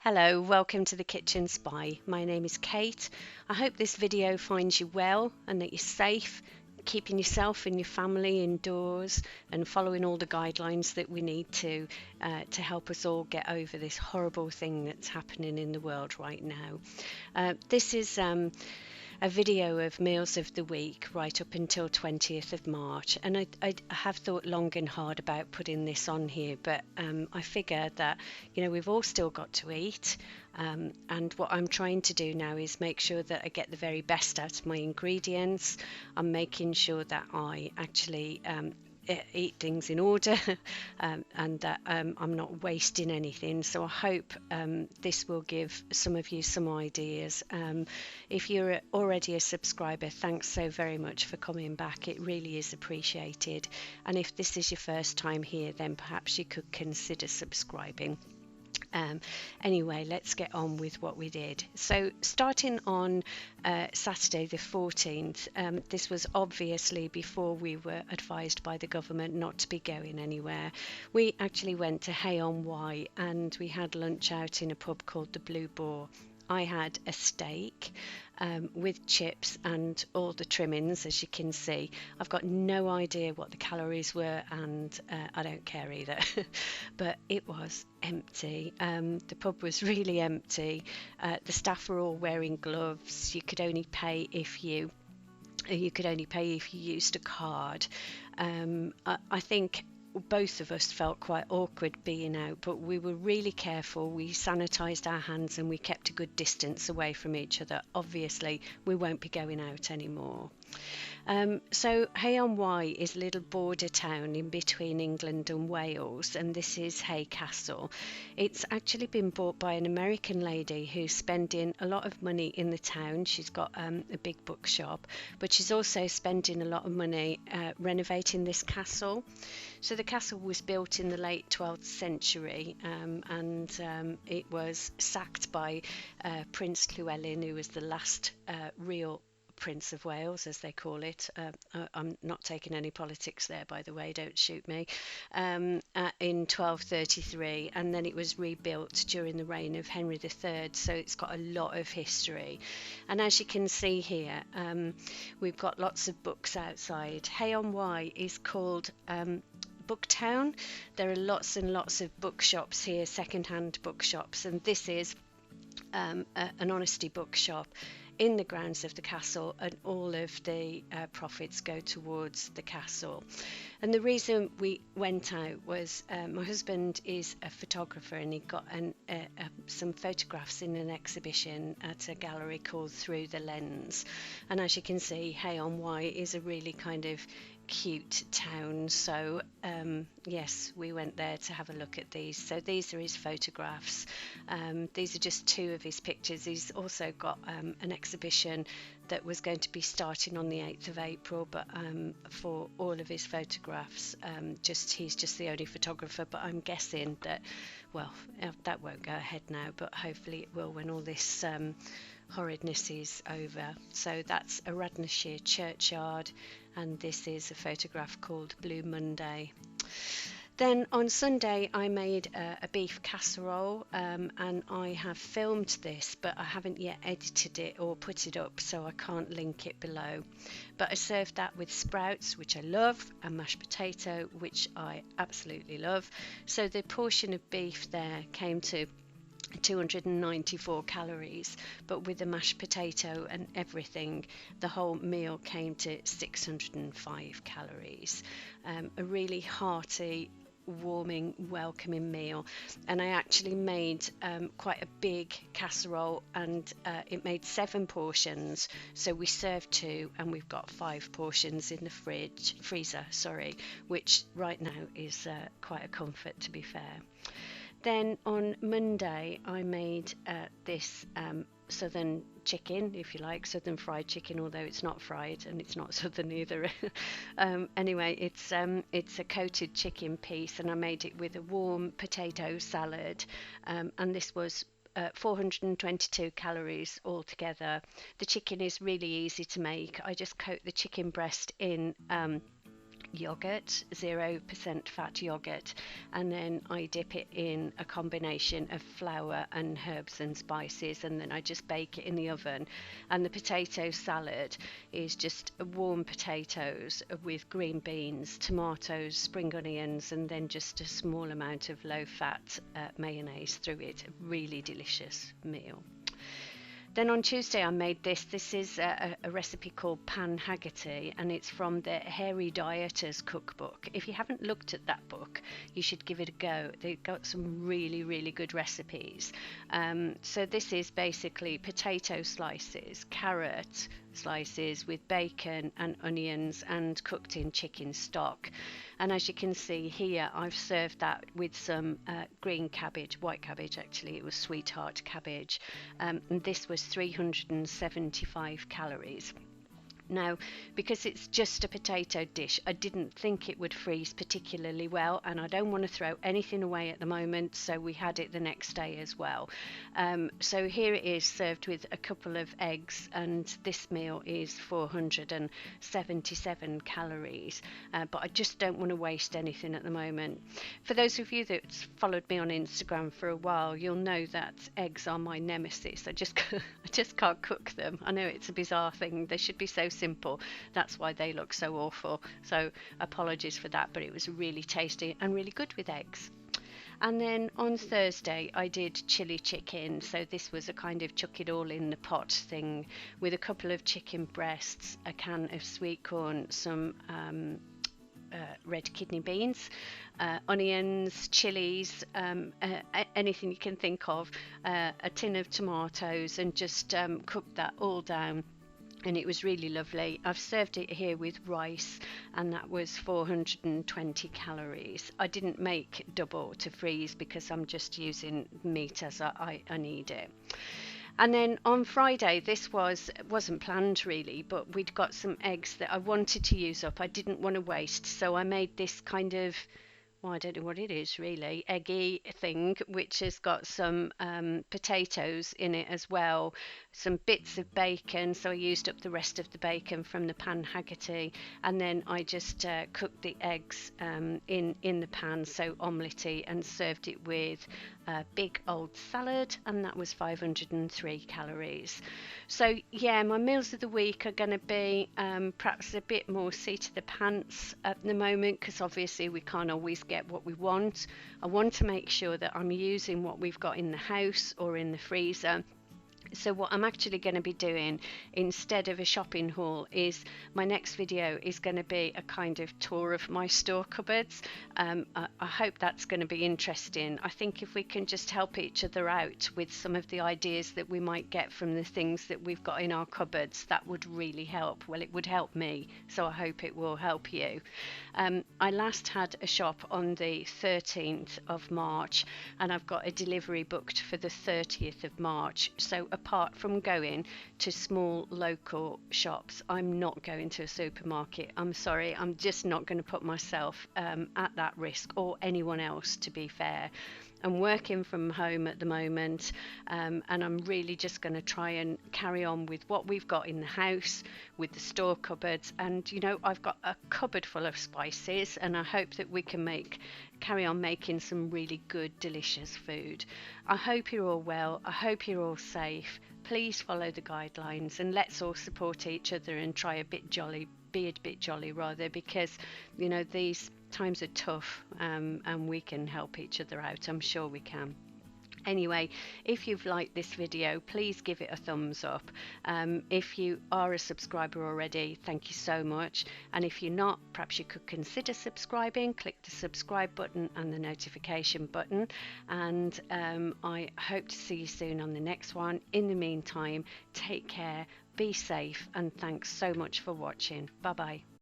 Hello, welcome to the Kitchen Spy. My name is Kate. I hope this video finds you well and that you're safe, keeping yourself and your family indoors and following all the guidelines that we need to help us all get over this horrible thing that's happening in the world right now. This is a video of meals of the week right up until 20th of March, and I have thought long and hard about putting this on here, but I figure that we've all still got to eat, and what I'm trying to do now is make sure that I get the very best out of my ingredients. I'm making sure that I actually eat things in order and that I'm not wasting anything. So I hope this will give some of you some ideas. If you're already a subscriber, thanks so very much for coming back. It really is appreciated. And if this is your first time here, then perhaps you could consider subscribing. Anyway, let's get on with what we did. So starting on Saturday the 14th, this was obviously before we were advised by the government not to be going anywhere. We actually went to Heian and we had lunch out in a pub called the Blue Boar. I had a steak with chips and all the trimmings, as you can see. I've got no idea what the calories were, and I don't care either. But it was empty. The pub was really empty. The staff were all wearing gloves. You could only pay if you used a card. I think both of us felt quite awkward being out, but we were really careful. We sanitized our hands and we kept a good distance away from each other. Obviously, we won't be going out anymore. So Heian is a little border town in between England and Wales, and this is Hay Castle. It's actually been bought by an American lady who's spending a lot of money in the town. She's got a big bookshop, but she's also spending a lot of money renovating this castle. So the castle was built in the late 12th century, and it was sacked by Prince Llewellyn, who was the last real Prince of Wales, as they call it. I'm not taking any politics there, by the way, don't shoot me. In 1233, and then it was rebuilt during the reign of Henry III, so it's got a lot of history. And as you can see here, we've got lots of books outside. Heian is called Booktown. There are lots and lots of bookshops here, second-hand bookshops, and this is an honesty bookshop in the grounds of the castle, and all of the profits go towards the castle. And the reason we went out was my husband is a photographer, and he got some photographs in an exhibition at a gallery called Through the Lens. And as you can see, Heian is a really kind of cute town, so yes, we went there to have a look at these. So these are his photographs. These are just two of his pictures. He's also got an exhibition that was going to be starting on the 8th of April, but for all of his photographs, he's just the only photographer. But I'm guessing that, well, that won't go ahead now, but hopefully it will when all this horridness is over. So that's a Radnorshire churchyard, and this is a photograph called Blue Monday. Then on Sunday I made a beef casserole, and I have filmed this, but I haven't yet edited it or put it up, so I can't link it below. But I served that with sprouts, which I love, and mashed potato, which I absolutely love. So the portion of beef there came to 294 calories, but with the mashed potato and everything, the whole meal came to 605 calories. A really hearty, warming, welcoming meal. And I actually made quite a big casserole, and it made 7 portions, so we served 2 and we've got 5 portions in the freezer, which right now is quite a comfort, to be fair. Then on Monday I made this southern chicken, if you like, southern fried chicken, although it's not fried and it's not southern either. Anyway, it's a coated chicken piece, and I made it with a warm potato salad, and this was 422 calories altogether. The chicken is really easy to make. I just coat the chicken breast in yogurt, 0% fat yogurt, and then I dip it in a combination of flour and herbs and spices, and then I just bake it in the oven. And the potato salad is just warm potatoes with green beans, tomatoes, spring onions, and then just a small amount of low fat mayonnaise through it. A really delicious meal. Then on Tuesday I made this. This is a recipe called pan Haggerty, and it's from the Hairy Dieters cookbook. If you haven't looked at that book, you should give it a go. They've got some really, really good recipes. So this is basically potato slices, carrot slices with bacon and onions, and cooked in chicken stock. And as you can see here, I've served that with some green cabbage, white cabbage actually, it was sweetheart cabbage. And this was 375 calories. Now, because it's just a potato dish, I didn't think it would freeze particularly well, and I don't want to throw anything away at the moment, so we had it the next day as well. So here it is, served with a couple of eggs, and this meal is 477 calories, but I just don't want to waste anything at the moment. For those of you that followed me on Instagram for a while, you'll know that eggs are my nemesis. I just can't cook them. I know it's a bizarre thing. They should be so simple. That's why they look so awful. So apologies for that, but it was really tasty and really good with eggs. And then on Thursday I did chili chicken. So this was a kind of chuck it all in the pot thing, with a couple of chicken breasts, a can of sweet corn, some red kidney beans, onions, chilies, anything you can think of, a tin of tomatoes, and just cooked that all down. And it was really lovely. I've served it here with rice, and that was 420 calories. I didn't make double to freeze because I'm just using meat as I need it. And then on Friday, this wasn't planned really, but we'd got some eggs that I wanted to use up. I didn't want to waste, so I made this kind of, well, I don't know what it is really, eggy thing, which has got some potatoes in it as well, some bits of bacon, so I used up the rest of the bacon from the pan Haggerty, and then I just cooked the eggs in the pan, so omelette, and served it with a big old salad, and that was 503 calories. So yeah, my meals of the week are going to be perhaps a bit more seat of the pants at the moment, because obviously we can't always get what we want. I want to make sure that I'm using what we've got in the house or in the freezer. So what I'm actually going to be doing instead of a shopping haul is my next video is going to be a kind of tour of my store cupboards. I hope that's going to be interesting. I think if we can just help each other out with some of the ideas that we might get from the things that we've got in our cupboards, that would really help. Well, it would help me, so I hope it will help you. I last had a shop on the 13th of March, and I've got a delivery booked for the 30th of March. So apart from going to small local shops, I'm not going to a supermarket. I'm sorry, I'm just not going to put myself at that risk, or anyone else, to be fair. I'm working from home at the moment, and I'm really just going to try and carry on with what we've got in the house, with the store cupboards. And you know, I've got a cupboard full of spices, and I hope that we can carry on making some really good, delicious food. I hope you're all well. I hope you're all safe. Please follow the guidelines, and let's all support each other and be a bit jolly rather, because you know, these times are tough, and we can help each other out. I'm sure we can. Anyway, if you've liked this video, please give it a thumbs up. If you are a subscriber already, thank you so much. And if you're not, perhaps you could consider subscribing. Click the subscribe button and the notification button. And I hope to see you soon on the next one. In the meantime, take care, be safe, and thanks so much for watching. Bye bye.